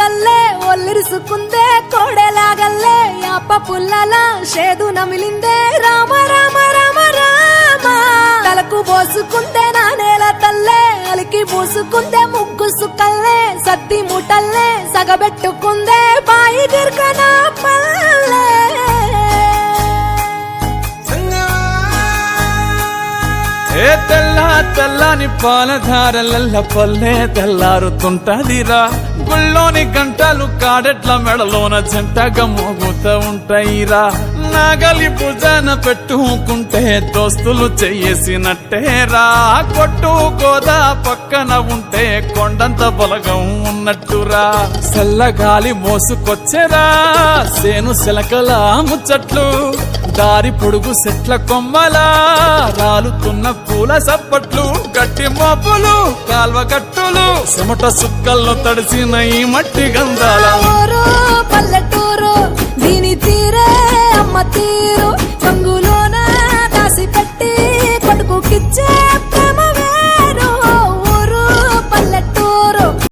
తల్లే ఒల్లిరుసుకుందే కోడెలాగల్లే యాప పుల్లల షేదు నమిలిందే రామ రామ రామ రామ తలకు పోసుకుందే నా నేల తల్లే అలికి పూసుకుందే ముగ్గు సుక్కల్లే సత్తి ముటల్లే సగబెట్టుకుందే బాయి గిర్కన పల్లె ఏ తెల్ల తెల్లని పాలధారలల్ల పల్లె తెల్లారుతుంటదిరా గుళ్ళోని గంటలు కాడెట్ల మెడలోన జంటగా మోగుతూ ఉంటాయిరా నాగలి భుజాన పెట్టుకుంటే దోస్తులు చెయ్యేసినట్టేరా కొట్టు గోదా పక్కన ఉంటే కొండంత బలగం ఉన్నట్టురా చల్లగాలి మోసుకొచ్చెరా సేను శిలకల ముచ్చట్లు దారి పొడుగు సెట్ల కొమ్మలా రాలుతున్న పూల సప్పట్లు గట్టి మోపులు కాల్వ గట్టులు చెమట సుక్కల్లో తడిసిన ఈ మట్టి గంధాల